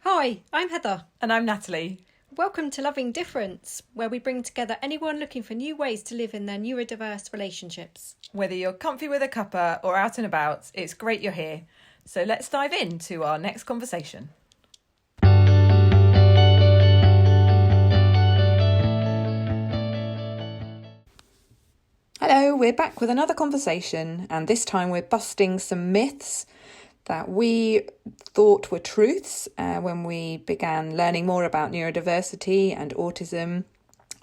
Hi, I'm Heather. And I'm Natalie. Welcome to Loving Difference, where we bring together anyone looking for new ways to live in their neurodiverse relationships. Whether you're comfy with a cuppa or out and about, it's great you're here. So let's dive into our next conversation. Hello, we're back with another conversation, and this time we're busting some myths that we thought were truths when we began learning more about neurodiversity and autism,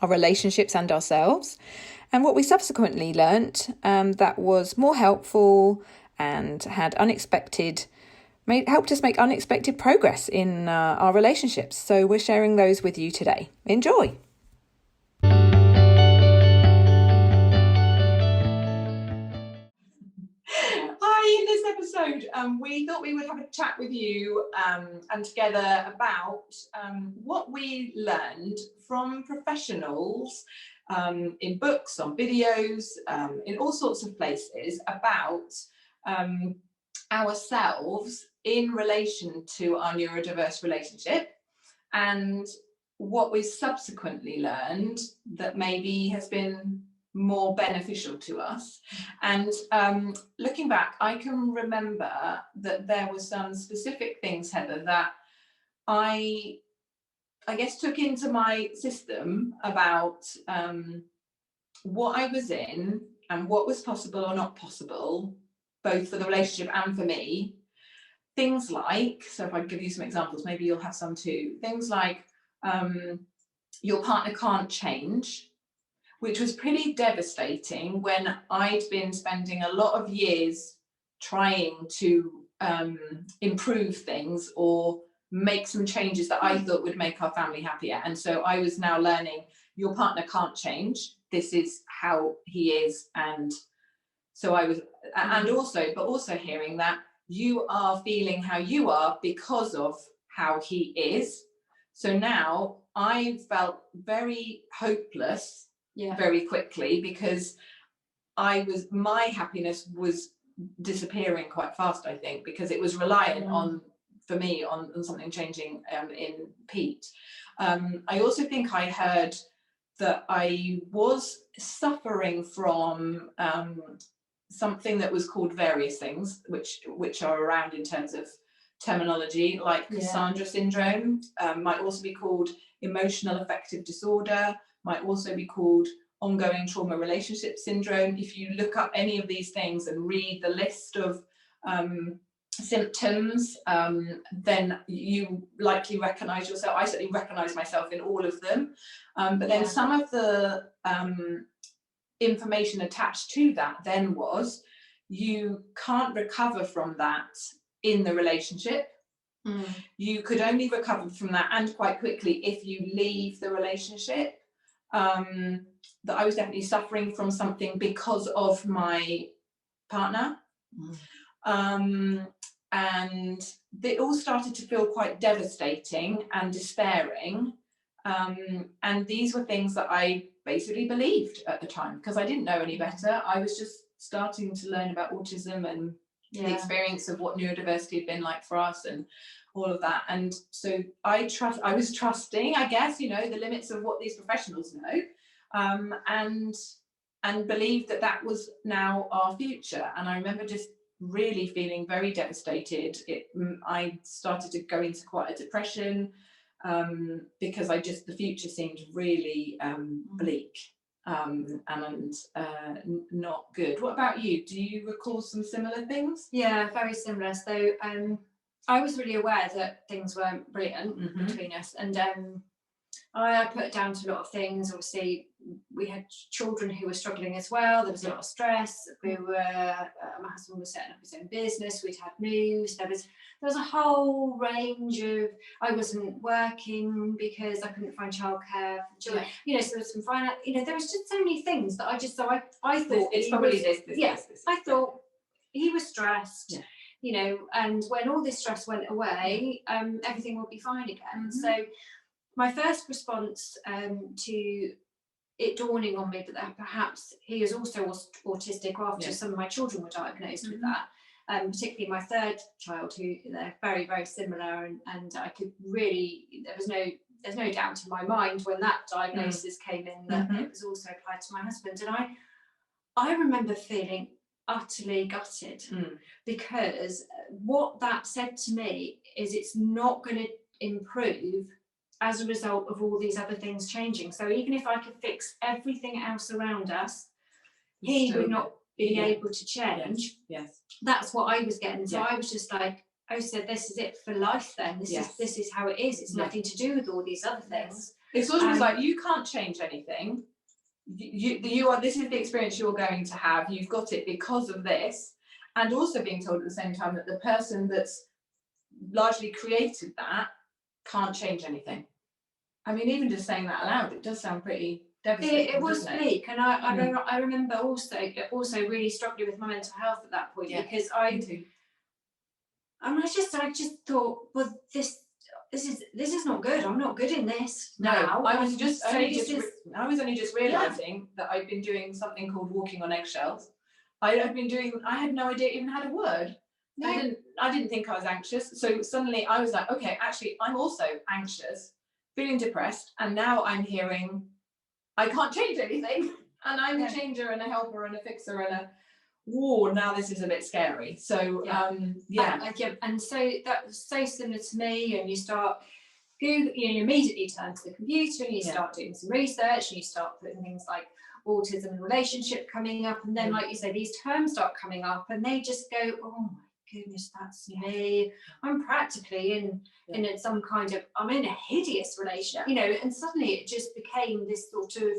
our relationships and ourselves, and what we subsequently learnt that was more helpful and had helped us make unexpected progress in our relationships. So we're sharing those with you today. Enjoy! Hi, in this episode, we thought we would have a chat with you and together about what we learned from professionals in books, on videos, in all sorts of places about ourselves in relation to our neurodiverse relationship, and what we subsequently learned that maybe has been more beneficial to us. And looking back, I can remember that there were some specific things, Heather, that I guess took into my system about what I was in and what was possible or not possible, both for the relationship and for me. Things like, so if I give you some examples, maybe you'll have some too. Things like your partner can't change, which was pretty devastating when I'd been spending a lot of years trying to improve things or make some changes that I thought would make our family happier. And so I was now learning, your partner can't change. This is how he is. And so I was, and also hearing that you are feeling how you are because of how he is. So now I felt very hopeless very quickly, because my happiness was disappearing quite fast, I think, because it was reliant on, for me, on something changing in Pete. I also think I heard that I was suffering from something that was called various things, which are around in terms of terminology, like Cassandra syndrome, might also be called emotional affective disorder, might also be called ongoing trauma relationship syndrome. If you look up any of these things and read the list of symptoms, then you likely recognize yourself. I certainly recognize myself in all of them. But then some of the information attached to that then was, you can't recover from that in the relationship. You could only recover from that, and quite quickly, if you leave the relationship. That I was definitely suffering from something because of my partner. And it all started to feel quite devastating and despairing. And these were things that I basically believed at the time, because I didn't know any better. I was just starting to learn about autism and the experience of what neurodiversity had been like for us and all of that. And so I was trusting, I guess, the limits of what these professionals know, and believed that was now our future. And I remember just really feeling very devastated. I started to go into quite a depression, because the future seemed really bleak and not good. What about you? Do you recall some similar things? Yeah, very similar. So I was really aware that things weren't brilliant between us, and I put it down to a lot of things. Obviously, we had children who were struggling as well. There was a lot of stress. My husband was setting up his own business. We'd had moves. There was a whole range of. I wasn't working because I couldn't find childcare for children. So there was some finance. There was just so many things that I thought it's probably this. I thought he was stressed. And when all this stress went away, everything would be fine again. So my first response to it dawning on me that perhaps he is also autistic, after some of my children were diagnosed with that, particularly my third child, who they're very, very similar, and I could really, there's no doubt in my mind when that diagnosis came in that it was also applied to my husband. And I remember feeling utterly gutted because what that said to me is it's not going to improve as a result of all these other things changing. So even if I could fix everything else around us, he would not be able to change. Yes. That's what I was getting. So I was just like, oh, so this is it for life then. This is how it is. It's nothing to do with all these other things. It's sort of like, you can't change anything. You are, this is the experience you're going to have. You've got it because of this. And also being told at the same time that the person that's largely created that can't change anything. I mean, even just saying that aloud, it does sound pretty devastating. It was bleak, and I remember also really struggling with my mental health at that point, because I just thought, well, this is not good. I'm not good in this now. I was only just realizing that I've been doing something called walking on eggshells. I had no idea it even had a word. Yeah. I didn't think I was anxious. So suddenly I was like, okay, actually I'm also anxious, feeling depressed, and now I'm hearing I can't change anything, and I'm a changer and a helper and a fixer and a now this is a bit scary. So and so that was so similar to me. And you start Google, you immediately turn to the computer and you start doing some research, and you start putting things like autism and relationship coming up, and then like you say, these terms start coming up, and they just go, oh my goodness, that's me. I'm practically in some kind of, I'm in a hideous relationship, and suddenly it just became this sort of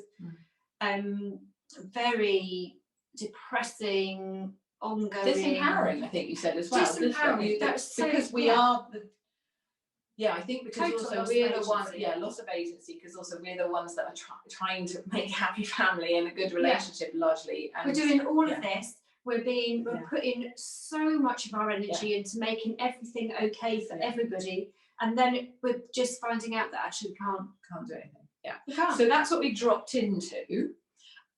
very depressing, ongoing, disempowering, I think you said as well. Disempowering. That was so, because we are the, I think because total also we're the ones, loss of agency, because also we're the ones that are trying to make a happy family and a good relationship largely. And we're doing all of this. We're putting so much of our energy into making everything okay for everybody, and then we're just finding out that actually we can't do anything. We can't. So that's what we dropped into.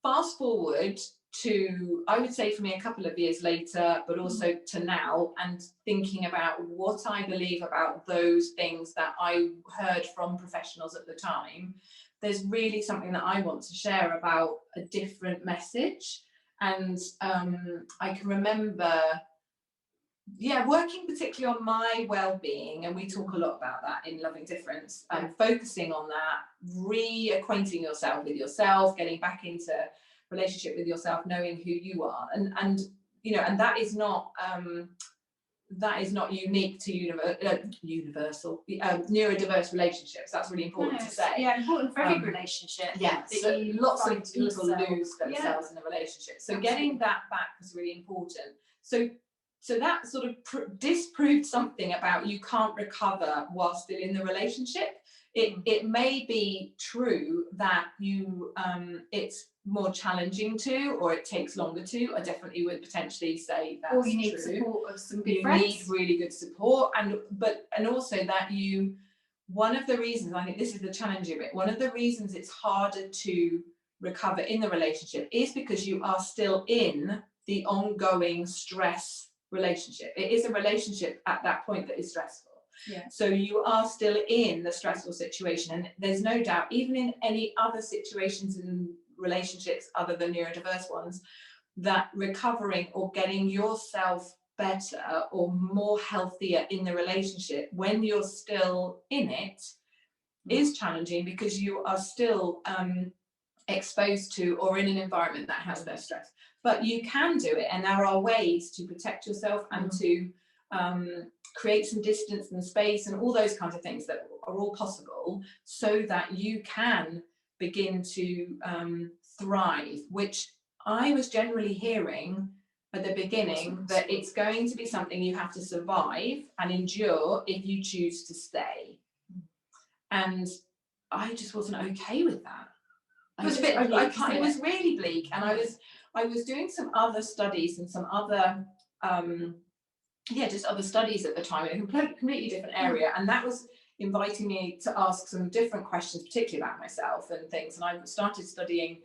Fast forward to, I would say for me, a couple of years later, but also to now, and thinking about what I believe about those things that I heard from professionals at the time. There's really something that I want to share about a different message. And I can remember, working particularly on my well-being, and we talk a lot about that in Loving Difference, focusing on that, reacquainting yourself with yourself, getting back into relationship with yourself, knowing who you are, and that is not unique to universal neurodiverse relationships. That's really important to say. Important for every relationship. So lots of people lose themselves in a relationship. So getting that back was really important. So that sort of disproved something about you can't recover while still in the relationship. It may be true that you it's more challenging to, or it takes longer to. I definitely would potentially say that's or you need true. Support of some good friends. You need really good support, and also that one of the reasons, I think this is the challenging bit, one of the reasons it's harder to recover in the relationship is because you are still in the ongoing stress relationship. It is a relationship at that point that is stressful. So you are still in the stressful situation, and there's no doubt, even in any other situations in relationships other than neurodiverse ones, that recovering or getting yourself better or more healthier in the relationship when you're still in it is challenging, because you are still exposed to or in an environment that has their stress. But you can do it, and there are ways to protect yourself and to create some distance and space and all those kinds of things that are all possible, so that you can begin to thrive, which I was generally hearing at the beginning, that it's going to be something you have to survive and endure if you choose to stay. And I just wasn't okay with that. It was really bleak, and I was doing some other studies and some other just other studies at the time in a completely different area, and that was inviting me to ask some different questions, particularly about myself and things. And I started studying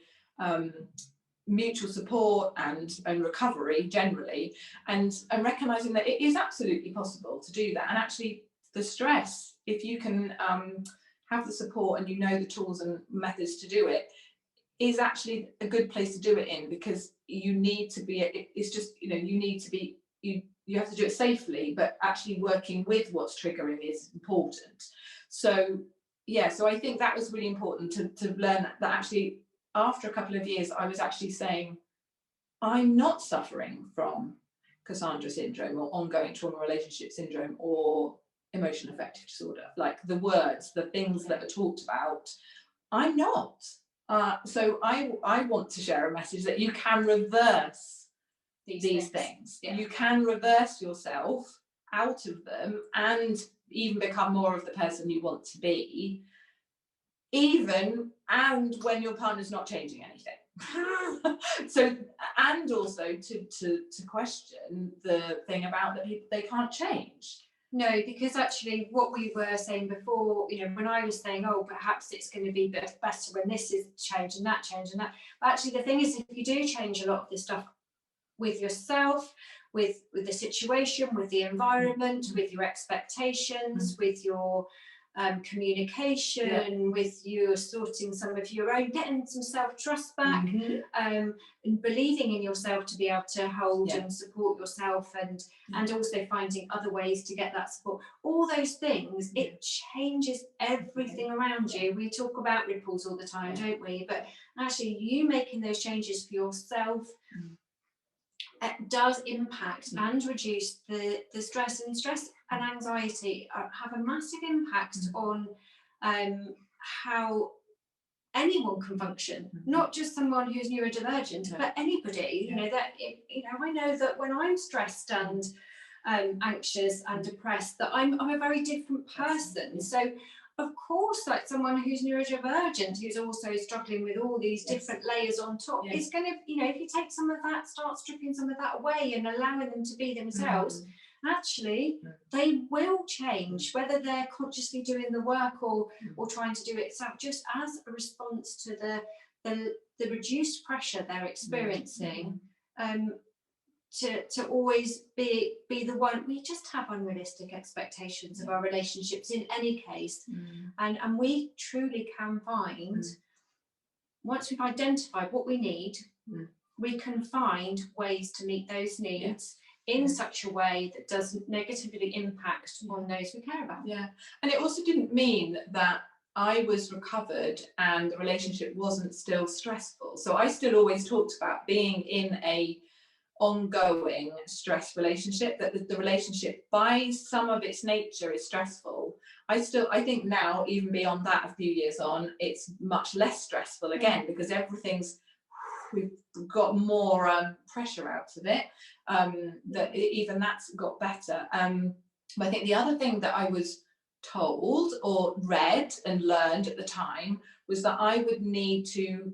mutual support and recovery generally, and recognizing that it is absolutely possible to do that. And actually the stress, if you can have the support and you know the tools and methods to do it, is actually a good place to do it in, because you need to be, it's just, you know, you need to be, you have to do it safely, but actually working with what's triggering is important. So yeah, so I think that was really important to learn that actually after a couple of years I was actually saying, I'm not suffering from Cassandra syndrome or ongoing trauma relationship syndrome or emotional affective disorder, like the words, the things that are talked about, I'm not. So I want to share a message that you can reverse these things. Yeah. You can reverse yourself out of them and even become more of the person you want to be, even and when your partner's not changing anything. So, and also to question the thing about that people, they can't change. No, because actually what we were saying before, you know, when I was saying, oh, perhaps it's going to be better when this is changed and that, but actually the thing is, if you do change a lot of this stuff with yourself, with the situation, with the environment, with your expectations, with your communication, with you sorting some of your own, getting some self-trust back, and believing in yourself to be able to hold and support yourself, and also finding other ways to get that support. All those things, it changes everything around you. We talk about ripples all the time, don't we? But actually, you making those changes for yourself does impact and reduce the stress, and anxiety have a massive impact on how anyone can function, not just someone who's neurodivergent, but anybody. You know that I know that when I'm stressed and anxious and depressed, that I'm a very different person. So of course, like someone who's neurodivergent, who's also struggling with all these different layers on top, it's going to, if you take some of that, start stripping some of that away and allowing them to be themselves, actually, they will change, whether they're consciously doing the work or trying to do it just as a response to the reduced pressure they're experiencing. To always be the one. We just have unrealistic expectations of our relationships in any case, and we truly can find, once we've identified what we need, we can find ways to meet those needs in such a way that doesn't negatively impact on those we care about. Yeah, and it also didn't mean that I was recovered and the relationship wasn't still stressful. So I still always talked about being in a ongoing stress relationship, that the relationship by some of its nature is stressful. I think now, even beyond that, a few years on, it's much less stressful again, because we've got more pressure out of it, that even that's got better. But I think the other thing that I was told or read and learned at the time was that I would need to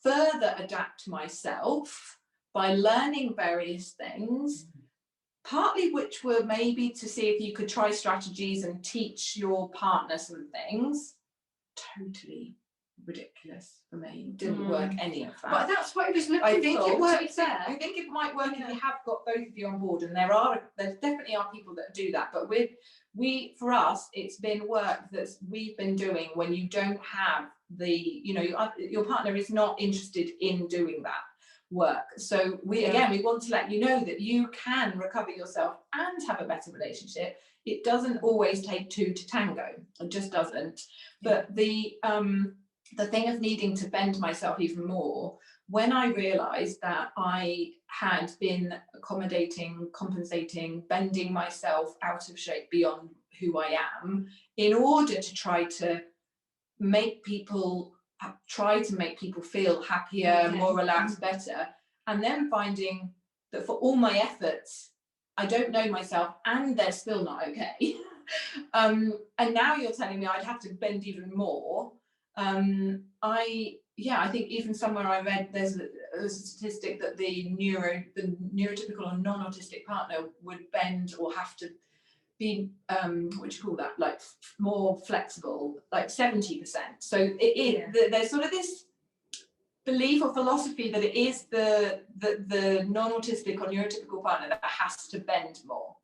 further adapt myself by learning various things, partly which were maybe to see if you could try strategies and teach your partner some things. Totally ridiculous for me. Didn't work any of that. But that's what I was looking for. I think it works. I think it might work if you have got both of you on board, and there definitely are people that do that. But for us, it's been work that we've been doing when you don't have your partner is not interested in doing that work. So we want to let you know that you can recover yourself and have a better relationship. It doesn't always take two to tango. It just doesn't. But the thing of needing to bend myself even more, when I realized that I had been accommodating, compensating, bending myself out of shape beyond who I am in order to try to make people feel happier, more relaxed, better, and then finding that for all my efforts, I don't know myself and they're still not okay. And now you're telling me I'd have to bend even more. I think even somewhere I read there's a statistic that the neurotypical or non-autistic partner would bend or have to be like more flexible, like 70%. So there's sort of this belief or philosophy that it is the non-autistic or neurotypical partner that has to bend more.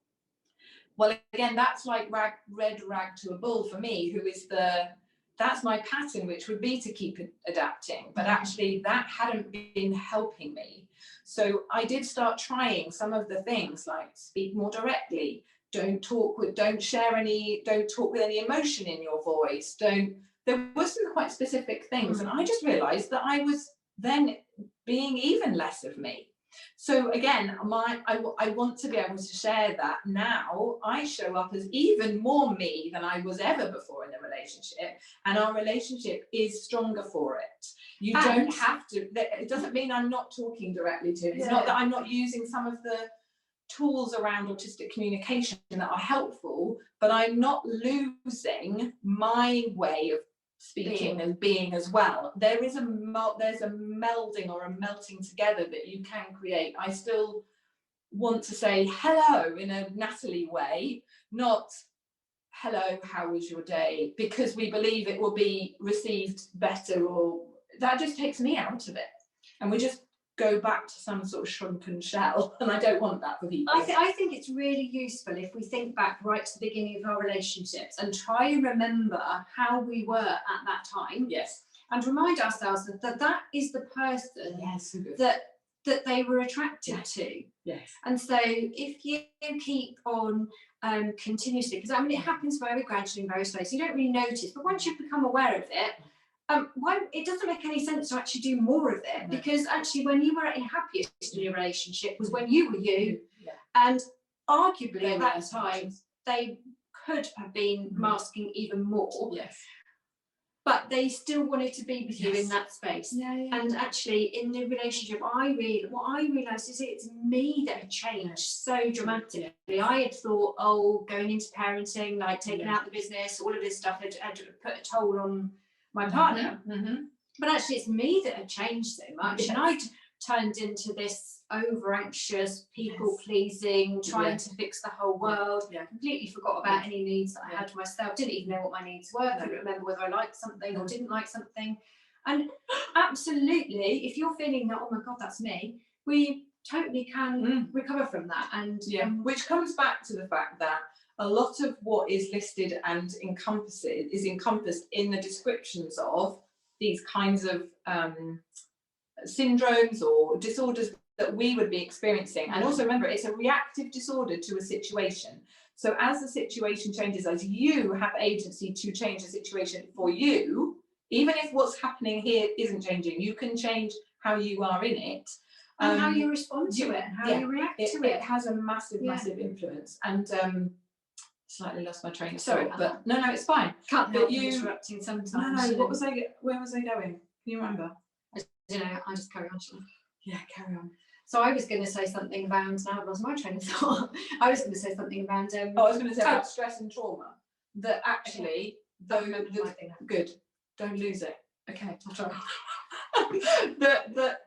Well, again, that's like red rag to a bull for me, who is that's my pattern, which would be to keep adapting, but actually that hadn't been helping me. So I did start trying some of the things, like speak more directly, don't talk with any emotion in your voice, there were some quite specific things, and I just realized that I was then being even less of me. So again, I want to be able to share that now I show up as even more me than I was ever before in a relationship, and our relationship is stronger for it. You don't have to, it doesn't mean I'm not talking directly to him. It's not that I'm not using some of the tools around autistic communication that are helpful, but I'm not losing my way of speaking and being as well. There's a melding or a melting together that you can create. I still want to say hello in a Natalie way, not hello, how was your day, because we believe it will be received better, or that just takes me out of it, and we just go back to some sort of shrunken shell, and I don't want that for people. I think it's really useful if we think back right to the beginning of our relationships and try and remember how we were at that time. Yes. And remind ourselves that is the person that they were attracted to. Yes. And so if you keep on continuously, because I mean it happens very gradually and very slowly, so you don't really notice, but once you've become aware of it, it doesn't make any sense to actually do more of it, because actually when you were at your happiest in your relationship was when you were you, and arguably at that time they could have been masking even more, but they still wanted to be with you in that space. And actually in the relationship, what I realised is it's me that had changed so dramatically. I had thought, going into parenting, like taking out the business, all of this stuff had put a toll on my partner, but actually it's me that had changed so much, and I'd turned into this over anxious, people pleasing, trying to fix the whole world, completely forgot about any needs that I had for myself, didn't even know what my needs were, couldn't remember whether I liked something or didn't like something. And absolutely, if you're feeling that, oh my god, that's me, we totally can recover from that. And which comes back to the fact that a lot of what is listed and encompassed in the descriptions of these kinds of syndromes or disorders that we would be experiencing. And also remember, it's a reactive disorder to a situation. So as the situation changes, as you have agency to change the situation for you, even if what's happening here isn't changing, you can change how you are in it. And how you respond to it, and how you react to it. It has a massive influence. And slightly lost my train of thought, but no, it's fine. Can't help interrupting sometimes. No, where was I going? Can you remember? I just carry on. Yeah, carry on. So I was going to say something about, now I've lost my train of thought. I was going to say something about about stress and trauma. That actually, good. Don't lose it. Okay, I'll try.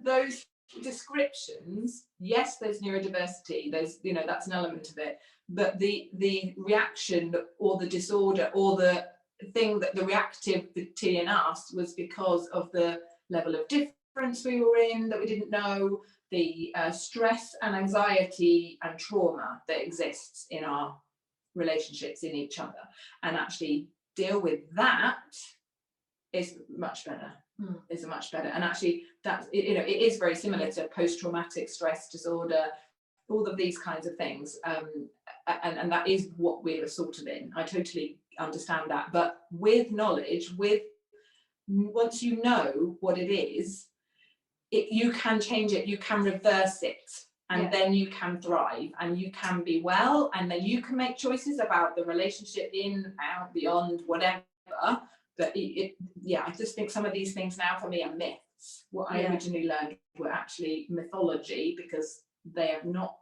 Those descriptions, yes, there's neurodiversity. There's, that's an element of it. But the reaction or the disorder or the thing that the reactivity in us was because of the level of difference we were in that we didn't know, the stress and anxiety and trauma that exists in our relationships in each other, and actually deal with that is much better. Is much better. And actually that it is very similar to post-traumatic stress disorder, all of these kinds of things, and that is what we're sort of in. I totally understand that, but with knowledge, once you know what it is, you can change it, you can reverse it, and then you can thrive, and you can be well, and then you can make choices about the relationship, in, out, beyond, whatever. But I just think some of these things now for me are myths. What I originally learned were actually mythology, because they have not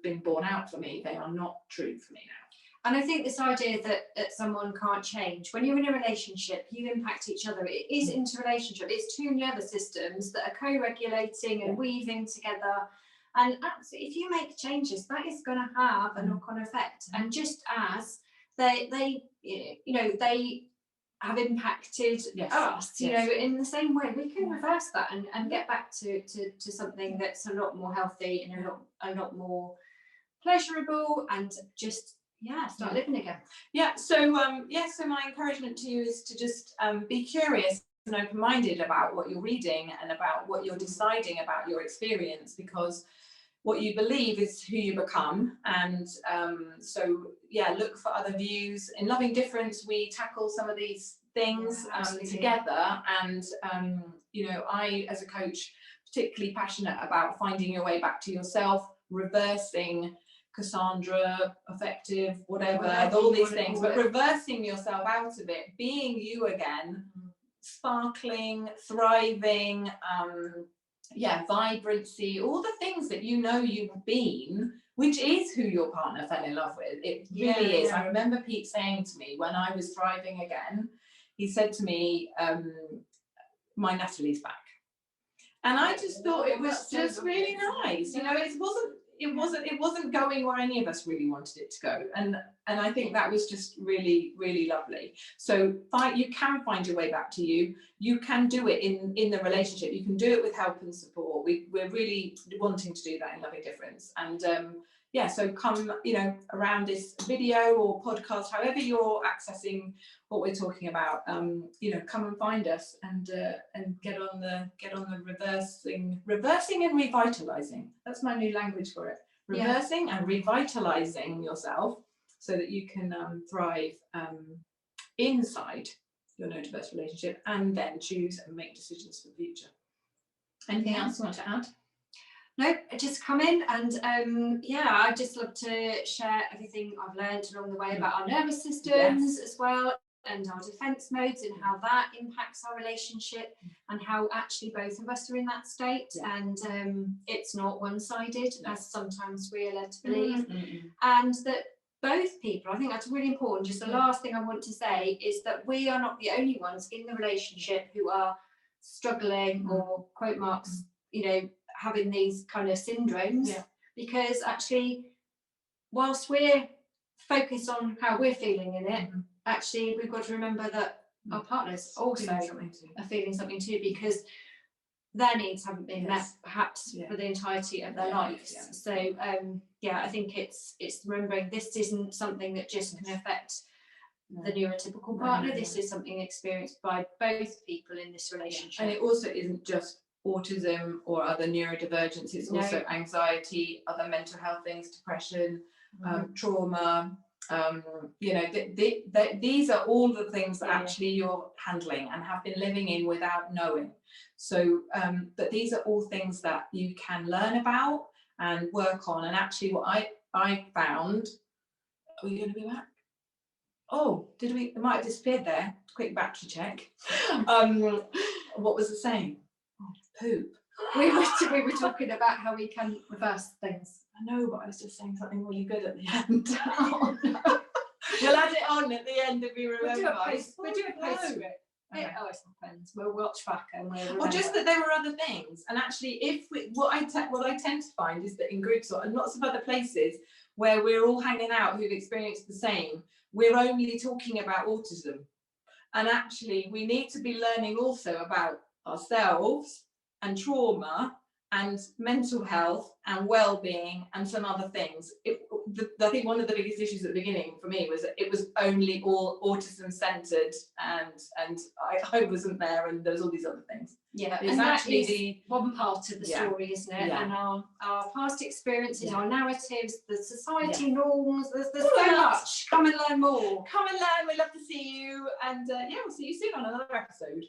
been borne out for me. They are not true for me now. And I think this idea that someone can't change, when you're in a relationship, you impact each other. It is interrelationship. It's two nervous systems that are co-regulating and weaving together. And absolutely, if you make changes, that is going to have a knock-on effect. And just as they have impacted us, you know, in the same way we can reverse that and get back to something that's a lot more healthy and a lot more pleasurable, and just start living again. So my encouragement to you is to just be curious and open-minded about what you're reading and about what you're deciding about your experience, because what you believe is who you become. And look for other views. In Loving Difference, we tackle some of these things together, and I, as a coach, particularly passionate about finding your way back to yourself, reversing Cassandra, effective, whatever all these things, but reversing yourself out of it, being you again, sparkling, thriving, vibrancy, all the things that you know you've been, which is who your partner fell in love with. It really is. I remember Pete saying to me when I was thriving again, he said to me, my Natalie's back. And I just thought it was just really nice. You know, it wasn't going where any of us really wanted it to go. And I think that was just really, really lovely. So you can find your way back to you. You can do it in the relationship. You can do it with help and support. We're really wanting to do that in Loving Difference. And so come, around this video or podcast, however you're accessing what we're talking about, come and find us and get on the reversing and revitalizing. That's my new language for it. Reversing and revitalizing yourself so that you can thrive inside your neurodiverse relationship, and then choose and make decisions for the future. Anything else you want to add? No, just come in and I'd just love to share everything I've learned along the way about our nervous systems as well, and our defense modes, and how that impacts our relationship, and how actually both of us are in that state, and it's not one-sided as sometimes we are led to believe, and that both people, I think that's really important. Just the last thing I want to say is that we are not the only ones in the relationship who are struggling or, quote marks, having these kind of syndromes, because actually, whilst we're focused on how we're feeling in it, actually we've got to remember that our partners also are feeling something too, because their needs haven't been met perhaps for the entirety of their lives. So I think it's remembering this isn't something that just can affect the neurotypical partner. This is something experienced by both people in this relationship, and it also isn't just autism or other neurodivergence. It's also anxiety, other mental health things, depression, trauma. These are all the things that actually you're handling and have been living in without knowing. So but these are all things that you can learn about and work on. And actually what I found, are we going to be back? Oh, did we? It might have disappeared there. Quick battery check. What was it saying? Oh, poop. We were talking about how we can reverse things. I know, but I was just saying something really good at the end. Oh, no. We'll add it on at the end if we remember. We'll do a post to it. It always happens. We'll watch back and we'll remember. Or just that there were other things. And actually, what I tend to find is that in groups and lots of other places where we're all hanging out who've experienced the same, we're only talking about autism. And actually, we need to be learning also about ourselves and trauma and mental health and well-being and some other things. I think one of the biggest issues at the beginning for me was that it was only all autism centered, and I wasn't there, and there was all these other things. It's and actually the one part of the story, isn't it? And our past experiences, our narratives, the society norms, there's so much. Come and learn more. Come and learn. We'd love to see you, and we'll see you soon on another episode.